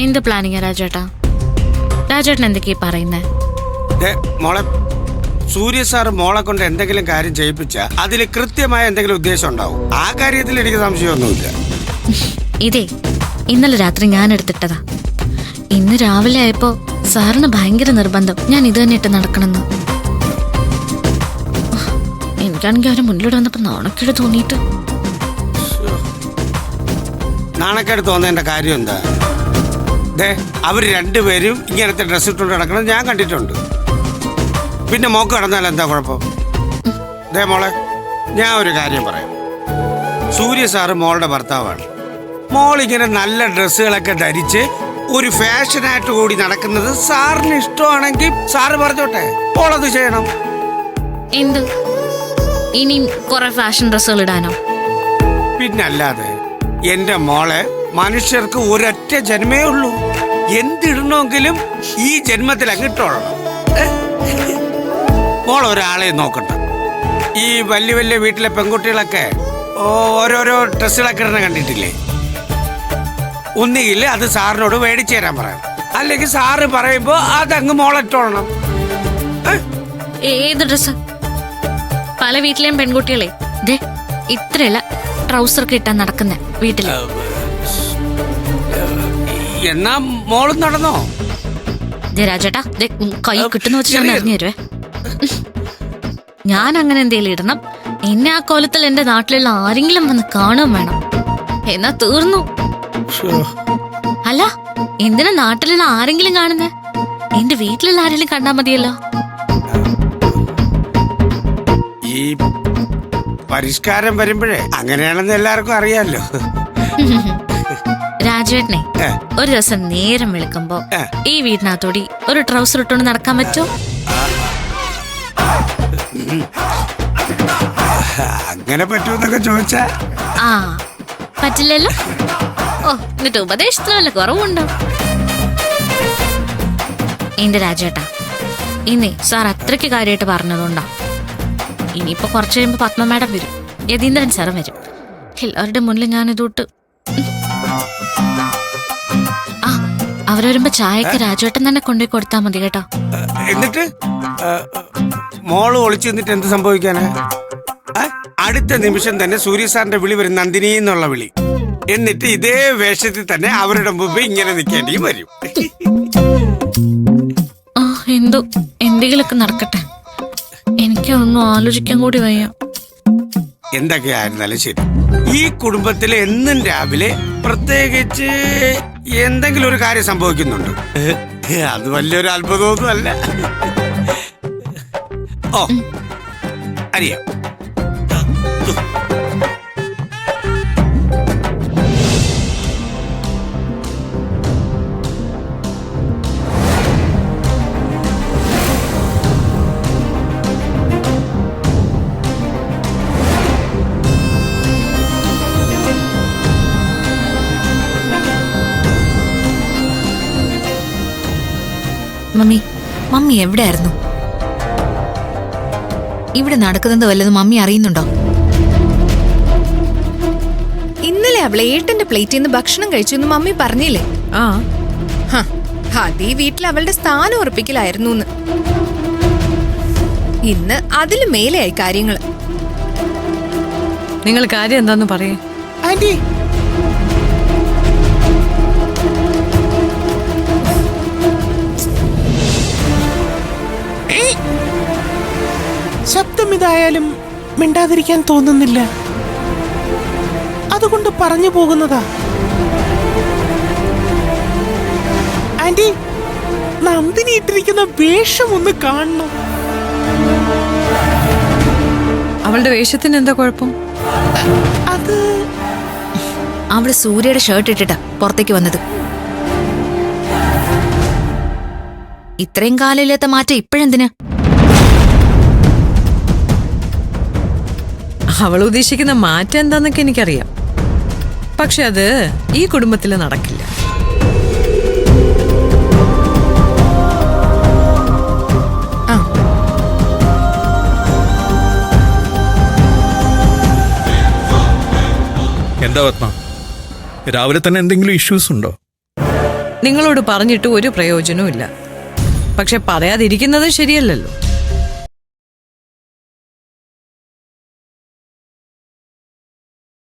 എന്ത് പ്ലാനിങ്ങാ രാജേട്ടാ? രാജേട്ടൻ എന്തൊക്കെയാ പറയുന്നേ? മോളെ, സൂര്യ സാറ് മോളെ കൊണ്ട് എന്തെങ്കിലും കാര്യം ചെയ്യിപ്പിച്ച അതിൽ കൃത്യമായ എന്തെങ്കിലും ഉദ്ദേശം ഉണ്ടാവും. ആ കാര്യത്തിൽ എനിക്ക് സംശയമൊന്നുമില്ല. ഇതേ ഇന്നലെ രാത്രി ഞാൻ എടുത്തിട്ടതാ. ഇന്ന് രാവിലെ ആയപ്പോ സാറിന് ഭയങ്കര നിർബന്ധം ഞാൻ ഇത് തന്നെ ഇട്ട് നടക്കണമെന്ന്. എനിക്കാണെങ്കിൽ അവര് മുന്നിലൂടെ വന്നപ്പോ നാണക്കേട് തോന്നിയിട്ട്. നാണക്കേട് തോന്നേണ്ട കാര്യം എന്താ? അവര് രണ്ടുപേരും ഇങ്ങനത്തെ ഡ്രസ് ഇട്ടുകൊണ്ട് നടക്കണം ഞാൻ കണ്ടിട്ടുണ്ട്. പിന്നെ മോക്ക് കടന്നാൽ എന്താ കുഴപ്പം? മോളെ, ഞാൻ ഒരു കാര്യം പറയാം. സൂര്യ സാറ് മോളുടെ ഭർത്താവാണ്. മോൾ ഇങ്ങനെ നല്ല ഡ്രസ്സുകളൊക്കെ ധരിച്ച് ഒരു ഫാഷനായിട്ട് കൂടി നടക്കുന്നത് സാറിന് ഇഷ്ടമാണെങ്കിൽ സാറ് പറഞ്ഞോട്ടെ, മോളത് ചെയ്യണം. എന്ത് ഇനി കുറെ ഫാഷൻ ഡ്രസ്സുകൾ ഇടാനോ? പിന്നല്ലാതെ എന്റെ മോളെ മനുഷ്യർക്ക് ഒരൊറ്റ ജന്മേ ഉള്ളൂ. എന്തിടണമെങ്കിലും ഈ ജന്മത്തിൽ അങ്ങിട്ടോളണം. മോൾ ഒരാളെ നോക്കട്ടെ. ഈ വലിയ വലിയ വീട്ടിലെ പെൺകുട്ടികളൊക്കെ ഓരോരോ ഡ്രസ്സുകളൊക്കെ ഇടണ കണ്ടിട്ടില്ലേ? ഒന്നുകിൽ അത് സാറിനോട് മേടിച്ചു തരാൻ പറയാം, അല്ലെങ്കിൽ സാറ് പറയുമ്പോ അതങ്ങ് മോളിട്ടോളണം. ഏത് ഡ്രസ്? പല വീട്ടിലെയും പെൺകുട്ടികളെ ഇത്രയല്ല ട്രൗസറൊക്കെ ഇട്ടാൻ നടക്കുന്ന വീട്ടില്. എന്നാ മോളും നടന്നോ? രാജേട്ടാ, കൈ കിട്ടുന്ന വെച്ച് ഞാൻ അറിഞ്ഞു തരുവേ. ഞാൻ അങ്ങനെ എന്തേലും ഇടണം. എന്നെ ആ കോലത്തിൽ എന്റെ നാട്ടിലുള്ള ആരെങ്കിലും വന്ന് കാണുകയും വേണം. എന്നാ തീർന്നു. അല്ല, എന്തിനാ നാട്ടിലുള്ള ആരെങ്കിലും കാണുന്നേ? എന്റെ വീട്ടിലുള്ള ആരെങ്കിലും കണ്ടാ മതിയല്ലോ. ഈ പരിഷ്കാരം വരുമ്പോഴേ അങ്ങനെയാണെന്ന് എല്ലാവർക്കും അറിയാലോ. രാജേട്ടനെ ഒരു ദിവസം നേരം വെളുക്കുമ്പോ ഈ വീടിനകത്തോടി ഒരു ട്രൗസർ ഇട്ടുകൊണ്ട് നടക്കാൻ പറ്റോ? അങ്ങനെ പറ്റൂന്നൊക്കെ ചോദിച്ചാ പറ്റില്ലല്ലോ. ഓ, എന്നിട്ട് ഉപദേശത്തിന് വല്ല കുറവുണ്ടോ? എന്റെ രാജേട്ടാ, ഇന്നേ സാർ അത്രയ്ക്ക് കാര്യമായിട്ട് പറഞ്ഞതുകൊണ്ടാ. ഇനിയിപ്പോ കുറച്ച് കഴിയുമ്പോ പത്മ മാഡം വരും, യതീന്ദ്രൻ സാറും വരും. എല്ലാവരുടെ മുന്നിൽ ഞാൻ ഇതോട്ട് അവര് വരുമ്പോ ചായക്ക് രാജേട്ടൻ തന്നെ കൊണ്ടുപോയി കൊടുത്താ മതി കേട്ടോ. എന്നിട്ട് മോള് ഒളിച്ചു നിന്നിട്ട് എന്ത് സംഭവിക്കാനാ? അടുത്ത നിമിഷം തന്നെ സൂര്യ സാറിന്റെ വിളി വരും, നന്ദിനി എന്നുള്ള വിളി. എന്നിട്ട് ഇതേ വേഷത്തിൽ തന്നെ അവരുടെ മുമ്പ് ഇങ്ങനെ നിൽക്കേണ്ടിയും വരും. എന്തോ എന്തെങ്കിലുമൊക്കെ നടക്കട്ടെ. എനിക്കൊന്നും ആലോചിക്കാൻ കൂടി വയ്യ. എന്തൊക്കെയായിരുന്നാലും ശരി, ഈ കുടുംബത്തിലെ എന്നും രാവിലെ പ്രത്യേകിച്ച് എന്തെങ്കിലും ഒരു കാര്യം സംഭവിക്കുന്നുണ്ട്. അത് വലിയൊരു അത്ഭുതമൊന്നും അല്ല. ഓ, അറിയാം. മമ്മി എവിടെയായിരുന്നു? ഇവിടെ നടക്കുന്നത് വല്ലതും മമ്മി അറിയുന്നുണ്ടോ? ഇന്നലെ അവളെ ഏട്ടന്റെ പ്ലേറ്റിൽ നിന്ന് ഭക്ഷണം കഴിച്ചു എന്ന് മമ്മി പറഞ്ഞില്ലേ? അതീ വീട്ടിൽ അവളുടെ സ്ഥാനം ഉറപ്പിക്കലായിരുന്നു. ഇന്ന് അതില് മേലെയായി കാര്യങ്ങള്. നിങ്ങൾ കാര്യം എന്താന്ന് പറയേ. ആന്റി, ശബ്ദം ഇതായാലും മിണ്ടാതിരിക്കാൻ തോന്നുന്നില്ല, അതുകൊണ്ട് പറഞ്ഞു പോകുന്നതാ. ആന്റി, നന്ദിനി ഇട്ടിരിക്കുന്ന വേഷം ഒന്ന് കാണണം. അവളുടെ വേഷത്തിന് എന്താ കുഴപ്പം? അത് അവള് സൂര്യയുടെ ഷർട്ട് ഇട്ടിട്ടാ പുറത്തേക്ക് വന്നത്. ഇത്രയും കാലമില്ലാത്ത മാറ്റം ഇപ്പോഴെന്തിനാ? അവൾ ഉദ്ദേശിക്കുന്ന മാറ്റം എന്താന്നൊക്കെ എനിക്കറിയാം. പക്ഷെ അത് ഈ കുടുംബത്തിൽ നടക്കില്ല. എന്താ പത്മ, രാവിലെ തന്നെ എന്തെങ്കിലും ഇഷ്യൂസ് ഉണ്ടോ? നിങ്ങളോട് പറഞ്ഞിട്ട് ഒരു പ്രയോജനവും ഇല്ല. പക്ഷെ പറയാതിരിക്കുന്നത് ശരിയല്ലല്ലോ.